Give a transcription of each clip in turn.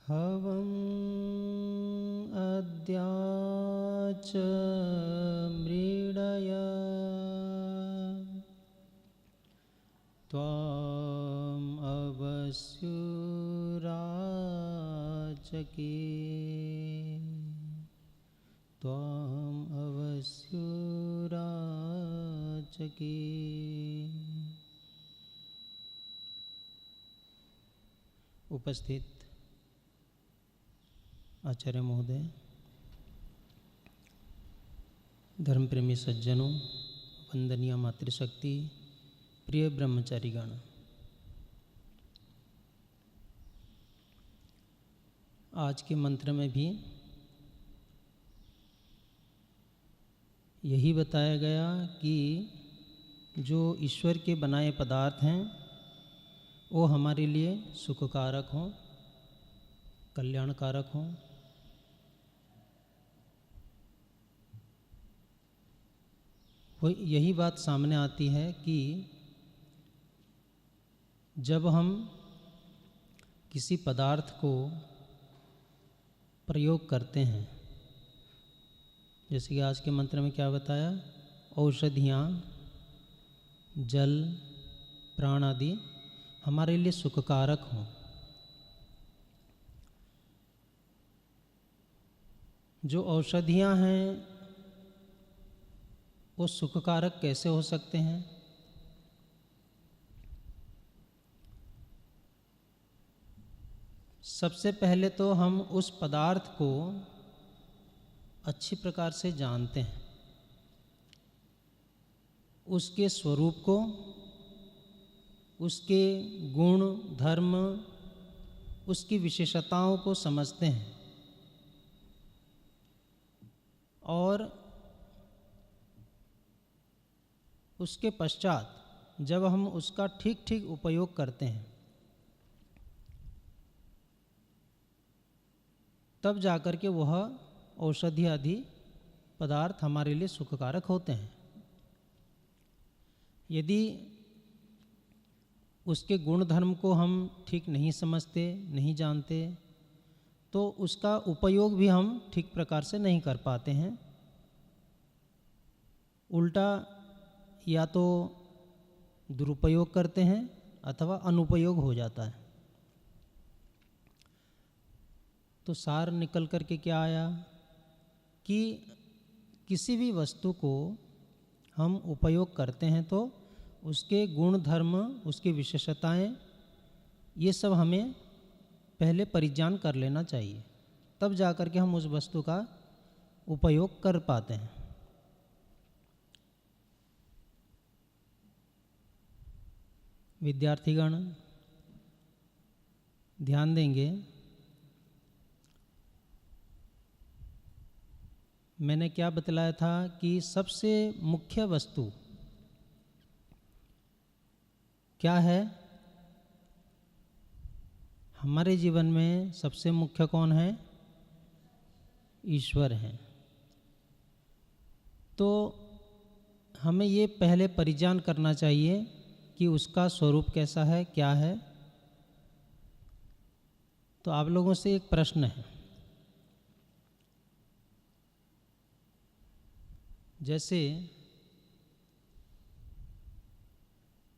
हवम् अद्याच मृडय त्वाम् अवस्युराचके त्वाम् अवस्युराचके। उपस्थित आचार्य महोदय, धर्म प्रेमी सज्जनों, वंदनीय मातृशक्ति, प्रिय ब्रह्मचारीगण, आज के मंत्र में भी यही बताया गया कि जो ईश्वर के बनाए पदार्थ हैं वो हमारे लिए सुखकारक हों, कल्याणकारक हों। वो यही बात सामने आती है कि जब हम किसी पदार्थ को प्रयोग करते हैं, जैसे कि आज के मंत्र में क्या बताया, औषधियाँ, जल, प्राण आदि हमारे लिए सुखकारक हों। जो औषधियाँ हैं वो सुखकारक कैसे हो सकते हैं? सबसे पहले तो हम उस पदार्थ को अच्छी प्रकार से जानते हैं, उसके स्वरूप को, उसके गुण धर्म, उसकी विशेषताओं को समझते हैं और उसके पश्चात जब हम उसका ठीक ठीक उपयोग करते हैं तब जाकर के वह औषधि आदि पदार्थ हमारे लिए सुखकारक होते हैं। यदि उसके गुण धर्म को हम ठीक नहीं समझते, नहीं जानते, तो उसका उपयोग भी हम ठीक प्रकार से नहीं कर पाते हैं। उल्टा या तो दुरुपयोग करते हैं अथवा अनुपयोग हो जाता है। तो सार निकल कर के क्या आया कि किसी भी वस्तु को हम उपयोग करते हैं तो उसके गुण धर्म, उसकी विशेषताएं, ये सब हमें पहले परिज्ञान कर लेना चाहिए, तब जाकर के हम उस वस्तु का उपयोग कर पाते हैं। विद्यार्थीगण ध्यान देंगे, मैंने क्या बतलाया था कि सबसे मुख्य वस्तु क्या है हमारे जीवन में? सबसे मुख्य कौन है? ईश्वर हैं। तो हमें ये पहले परिज्ञान करना चाहिए कि उसका स्वरूप कैसा है, क्या है। तो आप लोगों से एक प्रश्न है, जैसे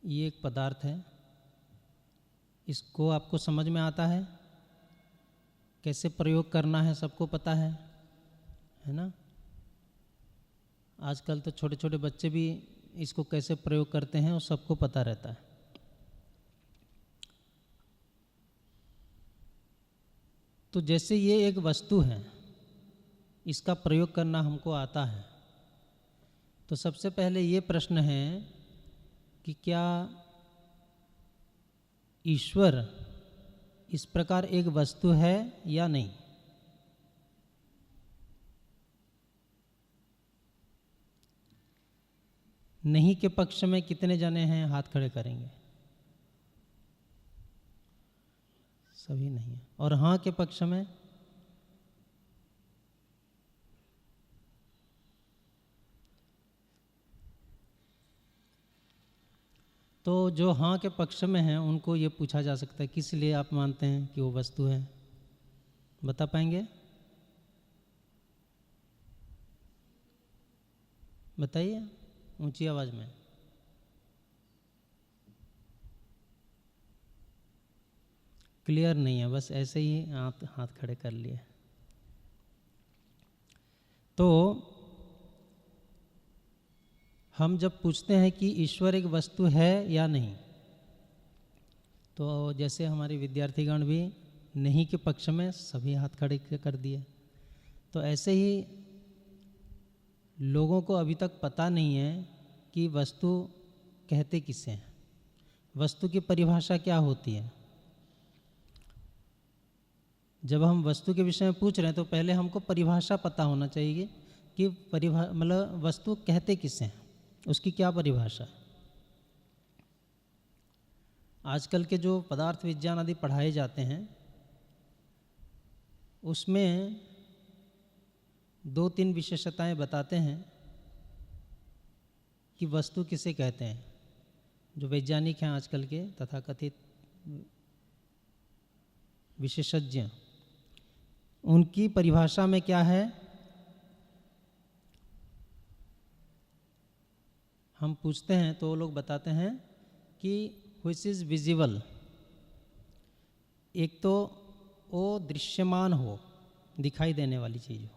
ये एक पदार्थ है, इसको आपको समझ में आता है, कैसे प्रयोग करना है सबको पता है ना? आजकल तो छोटे छोटे बच्चे भी इसको कैसे प्रयोग करते हैं वो सबको पता रहता है। तो जैसे ये एक वस्तु है, इसका प्रयोग करना हमको आता है, तो सबसे पहले ये प्रश्न है कि क्या ईश्वर इस प्रकार एक वस्तु है या नहीं? नहीं के पक्ष में कितने जने हैं? हाथ खड़े करेंगे। सभी नहीं है। और हाँ के पक्ष में? तो जो हाँ के पक्ष में हैं उनको ये पूछा जा सकता है किस लिए आप मानते हैं कि वो वस्तु है, बता पाएंगे? बताइए ऊंची आवाज़ में। क्लियर नहीं है, बस ऐसे ही आप हाथ खड़े कर लिए। तो हम जब पूछते हैं कि ईश्वर एक वस्तु है या नहीं, तो जैसे हमारे विद्यार्थीगण भी नहीं के पक्ष में सभी हाथ खड़े कर दिए, तो ऐसे ही लोगों को अभी तक पता नहीं है कि वस्तु कहते किसे हैं, वस्तु की परिभाषा क्या होती है। जब हम वस्तु के विषय में पूछ रहे हैं तो पहले हमको परिभाषा पता होना चाहिए कि मतलब वस्तु कहते किसे हैं, उसकी क्या परिभाषा है। आजकल के जो पदार्थ विज्ञान आदि पढ़ाए जाते हैं उसमें 2-3 विशेषताएं बताते हैं कि वस्तु किसे कहते हैं। जो वैज्ञानिक हैं आजकल के तथाकथित विशेषज्ञ, उनकी परिभाषा में क्या है, हम पूछते हैं तो वो लोग बताते हैं कि व्हिच इज़ विजिबल, एक तो वो दृश्यमान हो, दिखाई देने वाली चीज़ हो,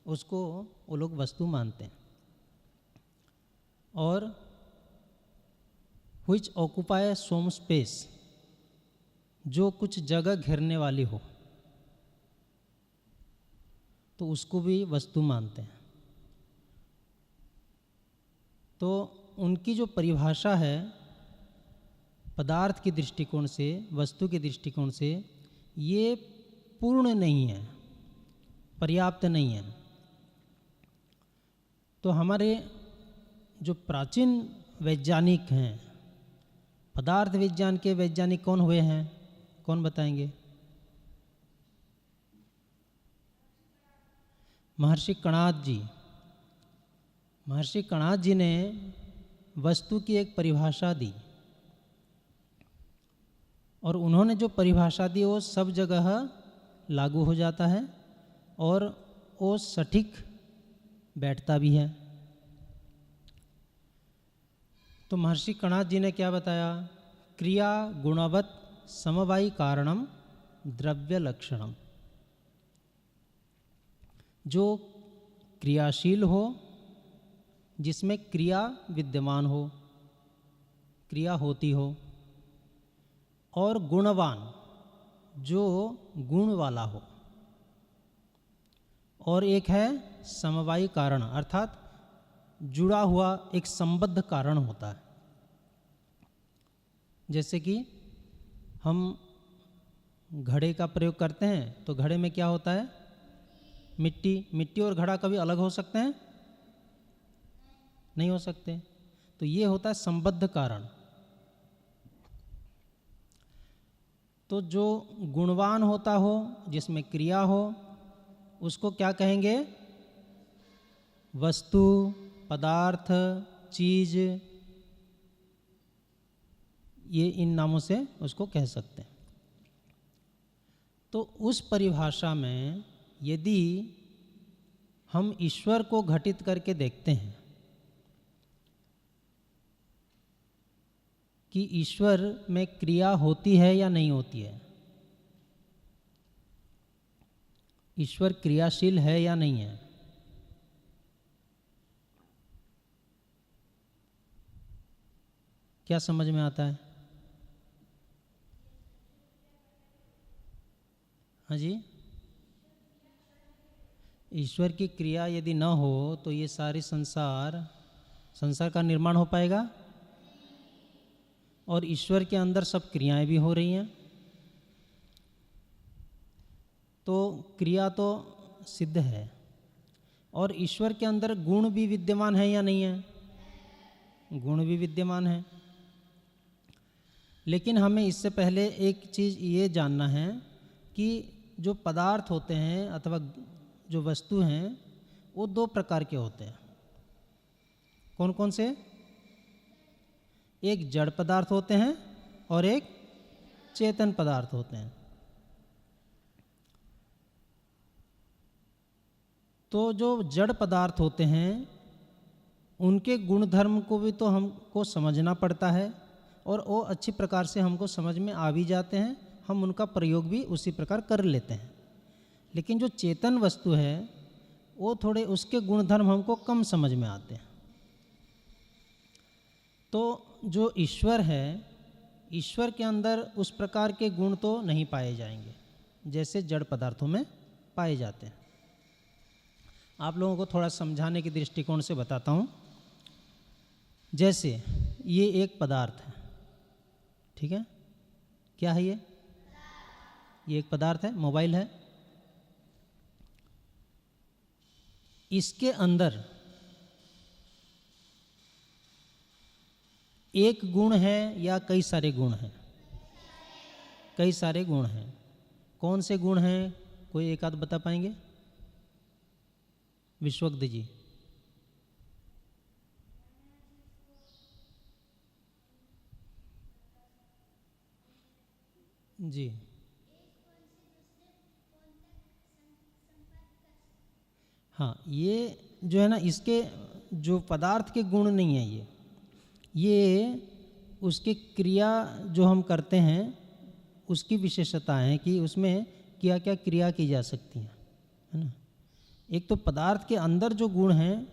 उसको वो लोग वस्तु मानते हैं। और व्हिच ऑक्यूपाई सम स्पेस, जो कुछ जगह घेरने वाली हो तो उसको भी वस्तु मानते हैं। तो उनकी जो परिभाषा है पदार्थ के दृष्टिकोण से, वस्तु के दृष्टिकोण से, ये पूर्ण नहीं है, पर्याप्त नहीं है। तो हमारे जो प्राचीन वैज्ञानिक हैं, पदार्थ विज्ञान के वैज्ञानिक कौन हुए हैं, कौन बताएंगे? महर्षि कणाद जी। महर्षि कणाद जी ने वस्तु की एक परिभाषा दी और उन्होंने जो परिभाषा दी वो सब जगह लागू हो जाता है और वो सटीक बैठता भी है। तो महर्षि कणाद जी ने क्या बताया? क्रिया गुणवत् समवायी कारणम द्रव्य लक्षणम, जो क्रियाशील हो, जिसमें क्रिया विद्यमान हो, क्रिया होती हो, और गुणवान, जो गुण वाला हो, और एक है समवायी कारण, अर्थात जुड़ा हुआ एक संबद्ध कारण होता है। जैसे कि हम घड़े का प्रयोग करते हैं तो घड़े में क्या होता है? मिट्टी। मिट्टी और घड़ा कभी अलग हो सकते हैं? नहीं हो सकते। तो ये होता है संबद्ध कारण। तो जो गुणवान होता हो, जिसमें क्रिया हो, उसको क्या कहेंगे? वस्तु, पदार्थ, चीज, ये इन नामों से उसको कह सकते हैं। तो उस परिभाषा में यदि हम ईश्वर को घटित करके देखते हैं कि ईश्वर में क्रिया होती है या नहीं होती है, ईश्वर क्रियाशील है या नहीं है, क्या समझ में आता है? हाँ जी। ईश्वर की क्रिया यदि न हो तो ये सारी संसार का निर्माण हो पाएगा? और ईश्वर के अंदर सब क्रियाएं भी हो रही हैं, तो क्रिया तो सिद्ध है। और ईश्वर के अंदर गुण भी विद्यमान है या नहीं है? गुण भी विद्यमान है। लेकिन हमें इससे पहले एक चीज़ ये जानना है कि जो पदार्थ होते हैं अथवा जो वस्तु हैं वो 2 प्रकार के होते हैं। कौन कौन से? एक जड़ पदार्थ होते हैं और एक चेतन पदार्थ होते हैं। तो जो जड़ पदार्थ होते हैं उनके गुण धर्म को भी तो हमको समझना पड़ता है, और वो अच्छी प्रकार से हमको समझ में आ भी जाते हैं, हम उनका प्रयोग भी उसी प्रकार कर लेते हैं। लेकिन जो चेतन वस्तु है वो थोड़े उसके गुण धर्म हमको कम समझ में आते हैं। तो जो ईश्वर है, ईश्वर के अंदर उस प्रकार के गुण तो नहीं पाए जाएंगे जैसे जड़ पदार्थों में पाए जाते हैं। आप लोगों को थोड़ा समझाने के दृष्टिकोण से बताता हूँ। जैसे ये एक पदार्थ है, ठीक है, क्या है ये एक पदार्थ है, मोबाइल है। इसके अंदर एक गुण है या कई सारे गुण हैं? कई सारे गुण हैं। कौन से गुण हैं, कोई एक आध बता पाएंगे? विश्वज्ञ जी। जी हाँ, ये जो है ना, इसके जो पदार्थ के गुण नहीं है, ये उसके क्रिया जो हम करते हैं उसकी विशेषता है कि उसमें क्या क्या क्रिया की जा सकती है ना। एक तो पदार्थ के अंदर जो गुण हैं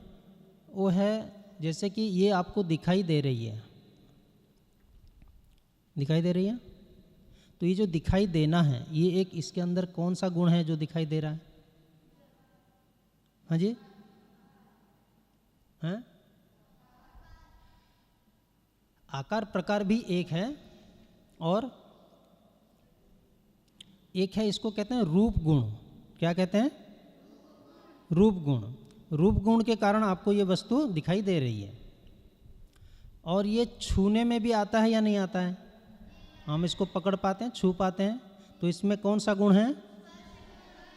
वो है, जैसे कि ये आपको दिखाई दे रही है, दिखाई दे रही है, तो ये जो दिखाई देना है, ये एक इसके अंदर कौन सा गुण है जो दिखाई दे रहा है? हाँ जी, हैं? आकार प्रकार भी एक है, और एक है, इसको कहते हैं रूप गुण। क्या कहते हैं? रूप गुण। रूप गुण के कारण आपको ये वस्तु दिखाई दे रही है। और ये छूने में भी आता है या नहीं आता है? हम इसको पकड़ पाते हैं, छू पाते हैं, तो इसमें कौन सा गुण है?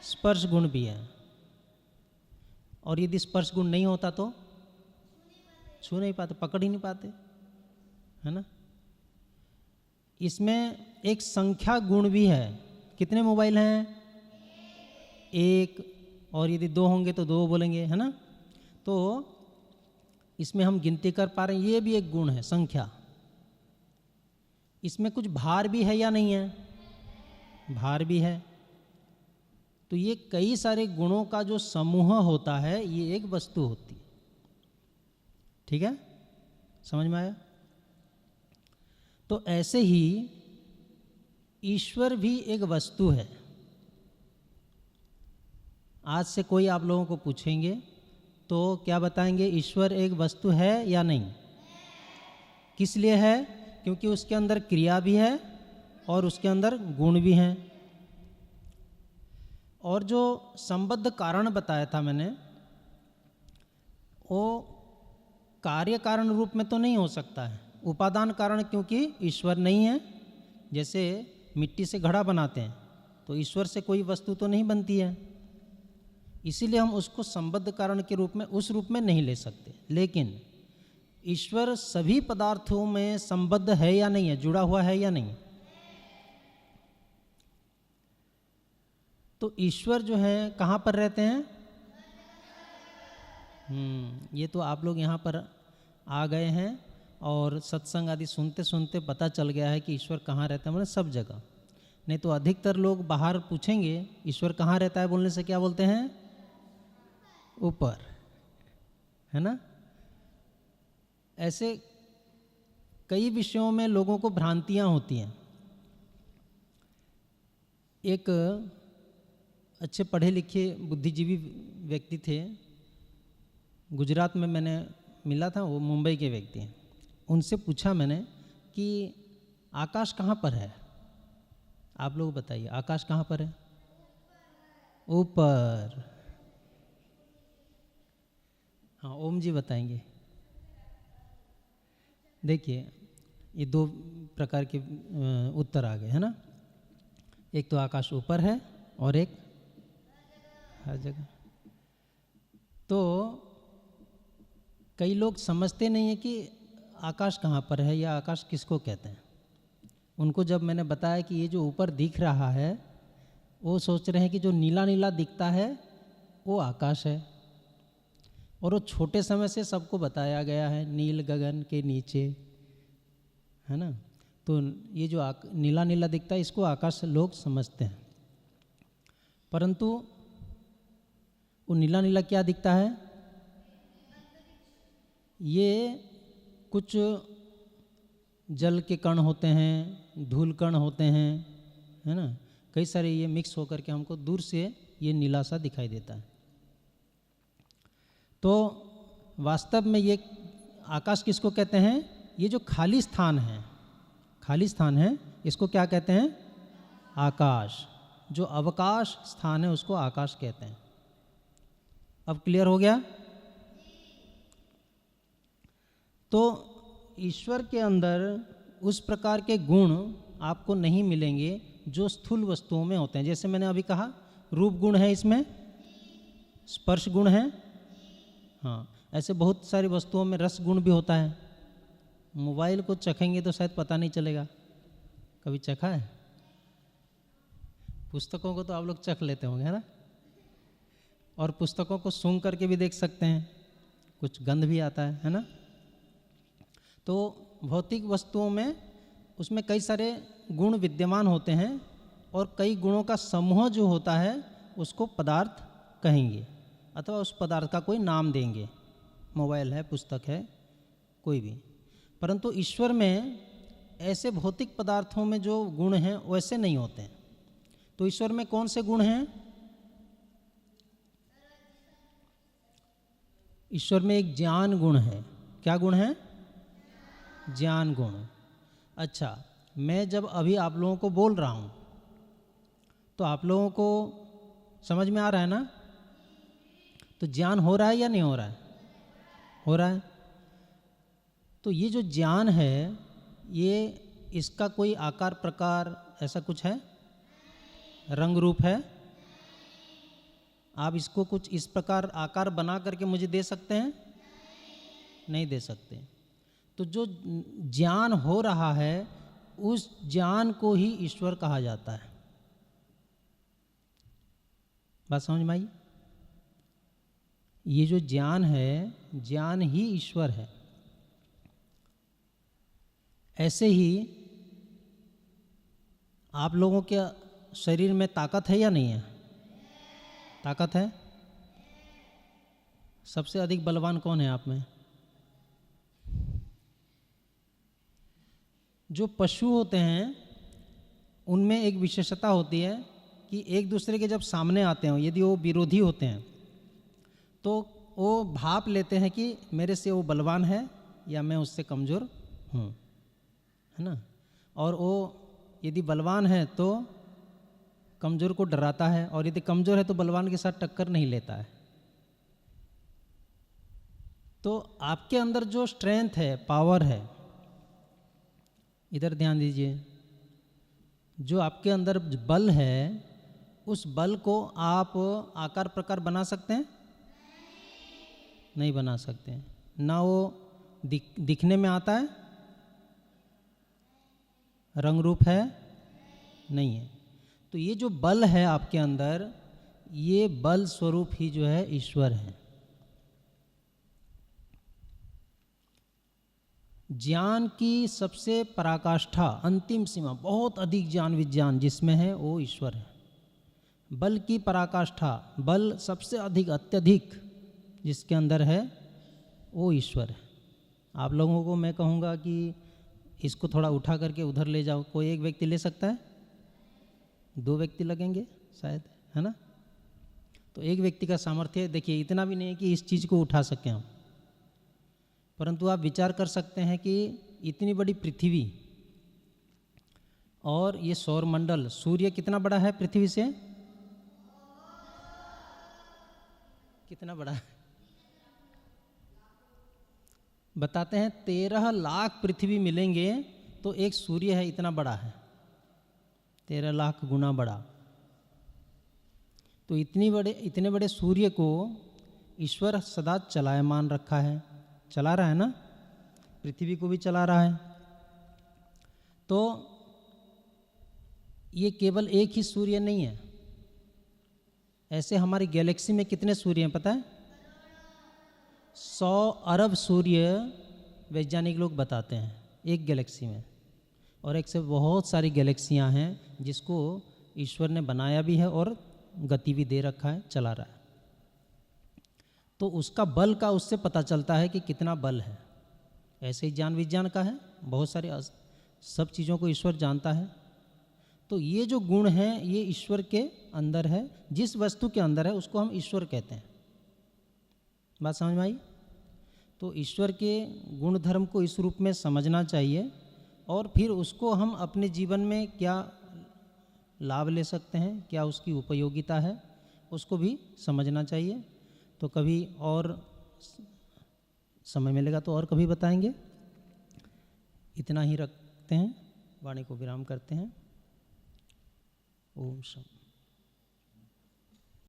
स्पर्श गुण भी है। और यदि स्पर्श गुण नहीं होता तो छू नहीं पाते, पकड़ ही नहीं पाते, है ना। इसमें एक संख्या गुण भी है। कितने मोबाइल हैं? एक, और यदि दो होंगे तो दो बोलेंगे, है ना। तो इसमें हम गिनती कर पा रहे हैं, ये भी एक गुण है, संख्या। इसमें कुछ भार भी है या नहीं है? भार भी है। तो ये कई सारे गुणों का जो समूह होता है, ये एक वस्तु होती है। ठीक है, समझ में आया? तो ऐसे ही ईश्वर भी एक वस्तु है। आज से कोई आप लोगों को पूछेंगे तो क्या बताएंगे? ईश्वर एक वस्तु है या नहीं? किस लिए है? क्योंकि उसके अंदर क्रिया भी है और उसके अंदर गुण भी हैं। और जो संबद्ध कारण बताया था मैंने, वो कार्य कारण रूप में तो नहीं हो सकता है, उपादान कारण, क्योंकि ईश्वर नहीं है। जैसे मिट्टी से घड़ा बनाते हैं तो ईश्वर से कोई वस्तु तो नहीं बनती है, इसीलिए हम उसको संबद्ध कारण के रूप में, उस रूप में नहीं ले सकते। लेकिन ईश्वर सभी पदार्थों में संबद्ध है या नहीं है, जुड़ा हुआ है या नहीं? तो ईश्वर जो है कहाँ पर रहते हैं? ये तो आप लोग यहाँ पर आ गए हैं और सत्संग आदि सुनते सुनते पता चल गया है कि ईश्वर कहाँ रहता है, मतलब सब जगह। नहीं तो अधिकतर लोग बाहर पूछेंगे ईश्वर कहाँ रहता है, बोलने से क्या बोलते हैं? ऊपर, है ना। ऐसे कई विषयों में लोगों को भ्रांतियाँ होती हैं। एक अच्छे पढ़े लिखे बुद्धिजीवी व्यक्ति थे, गुजरात में मैंने मिला था, वो मुंबई के व्यक्ति हैं। उनसे पूछा मैंने कि आकाश कहाँ पर है? आप लोग बताइए, आकाश कहाँ पर है? ऊपर। हाँ, ओम जी बताएंगे। देखिए, ये दो प्रकार के उत्तर आ गए, है ना। एक तो आकाश ऊपर है और एक हर जगह। तो कई लोग समझते नहीं है कि आकाश कहाँ पर है या आकाश किसको कहते हैं। उनको जब मैंने बताया कि ये जो ऊपर दिख रहा है, वो सोच रहे हैं कि जो नीला नीला दिखता है वो आकाश है। और वो छोटे समय से सबको बताया गया है, नील गगन के नीचे, है ना। तो ये जो नीला नीला दिखता है इसको आकाश लोग समझते हैं। परंतु वो नीला नीला क्या दिखता है, ये कुछ जल के कण होते हैं, धूल कण होते हैं, है ना। कई सारे ये मिक्स होकर के हमको दूर से ये नीला सा दिखाई देता है। तो वास्तव में ये आकाश किसको कहते हैं, ये जो खाली स्थान है, खाली स्थान है, इसको क्या कहते हैं, आकाश। जो अवकाश स्थान है उसको आकाश कहते हैं। अब क्लियर हो गया। तो ईश्वर के अंदर उस प्रकार के गुण आपको नहीं मिलेंगे जो स्थूल वस्तुओं में होते हैं। जैसे मैंने अभी कहा, रूप गुण है, इसमें स्पर्श गुण है, हाँ, ऐसे बहुत सारी वस्तुओं में रस गुण भी होता है। मोबाइल को चखेंगे तो शायद पता नहीं चलेगा, कभी चखा है? पुस्तकों को तो आप लोग चख लेते होंगे, है ना। और पुस्तकों को सूंघ करके भी देख सकते हैं, कुछ गंध भी आता है ना। तो भौतिक वस्तुओं में उसमें कई सारे गुण विद्यमान होते हैं और कई गुणों का समूह जो होता है उसको पदार्थ कहेंगे अथवा उस पदार्थ का कोई नाम देंगे। मोबाइल है, पुस्तक है, कोई भी। परंतु ईश्वर में ऐसे भौतिक पदार्थों में जो गुण हैं वैसे नहीं होते हैं। तो ईश्वर में कौन से गुण हैं? ईश्वर में एक ज्ञान गुण है। क्या गुण है? ज्ञान गुण। अच्छा, मैं जब अभी आप लोगों को बोल रहा हूँ तो आप लोगों को समझ में आ रहा है ना? तो ज्ञान हो रहा है या नहीं हो रहा है? हो रहा है। तो ये जो ज्ञान है, ये इसका कोई आकार प्रकार ऐसा कुछ है, रंग रूप है? आप इसको कुछ इस प्रकार आकार बना करके मुझे दे सकते हैं? नहीं दे सकते। तो जो ज्ञान हो रहा है उस ज्ञान को ही ईश्वर कहा जाता है। बात समझ में आई? ये जो ज्ञान है, ज्ञान ही ईश्वर है। ऐसे ही आप लोगों के शरीर में ताकत है या नहीं है? ताकत है। सबसे अधिक बलवान कौन है आप में? जो पशु होते हैं उनमें एक विशेषता होती है कि एक दूसरे के जब सामने आते हैं, यदि वो विरोधी होते हैं तो वो भाप लेते हैं कि मेरे से वो बलवान है या मैं उससे कमज़ोर हूँ, है ना। और वो यदि बलवान है तो कमज़ोर को डराता है, और यदि कमज़ोर है तो बलवान के साथ टक्कर नहीं लेता है। तो आपके अंदर जो स्ट्रेंथ है, पावर है, इधर ध्यान दीजिए, जो आपके अंदर बल है उस बल को आप आकार प्रकार बना सकते हैं? नहीं बना सकते। ना वो दिखने में आता है, रंग रूप है, नहीं है। तो ये जो बल है आपके अंदर, ये बल स्वरूप ही जो है ईश्वर है। ज्ञान की सबसे पराकाष्ठा, अंतिम सीमा, बहुत अधिक ज्ञान विज्ञान जिसमें है वो ईश्वर है। बल की पराकाष्ठा, बल सबसे अधिक अत्यधिक जिसके अंदर है वो ईश्वर है। आप लोगों को मैं कहूँगा कि इसको थोड़ा उठा करके उधर ले जाओ, कोई एक व्यक्ति ले सकता है? 2 व्यक्ति लगेंगे शायद, है ना। तो एक व्यक्ति का सामर्थ्य देखिए, इतना भी नहीं है कि इस चीज़ को उठा सकें हम। परंतु आप विचार कर सकते हैं कि इतनी बड़ी पृथ्वी और ये सौरमंडल, सूर्य कितना बड़ा है पृथ्वी से? कितना बड़ा है? बताते हैं 13 लाख पृथ्वी मिलेंगे तो एक सूर्य है इतना बड़ा है, 13 लाख गुना बड़ा। तो इतने बड़े सूर्य को ईश्वर सदा चलायमान रखा है, चला रहा है ना। पृथ्वी को भी चला रहा है। तो ये केवल एक ही सूर्य नहीं है, ऐसे हमारी गैलेक्सी में कितने सूर्य हैं पता है? 100 अरब सूर्य वैज्ञानिक लोग बताते हैं एक गैलेक्सी में, और एक से बहुत सारी गैलेक्सियां हैं जिसको ईश्वर ने बनाया भी है और गति भी दे रखा है, चला रहा है। तो उसका बल का उससे पता चलता है कि कितना बल है। ऐसे ही ज्ञान विज्ञान का है, बहुत सारे सब चीज़ों को ईश्वर जानता है। तो ये जो गुण है ये ईश्वर के अंदर है, जिस वस्तु के अंदर है उसको हम ईश्वर कहते हैं। बात समझ में आई? तो ईश्वर के गुण धर्म को इस रूप में समझना चाहिए, और फिर उसको हम अपने जीवन में क्या लाभ ले सकते हैं, क्या उसकी उपयोगिता है, उसको भी समझना चाहिए। तो कभी और समय मिलेगा तो और कभी बताएंगे। इतना ही रखते हैं, वाणी को विराम करते हैं। ओम शांति।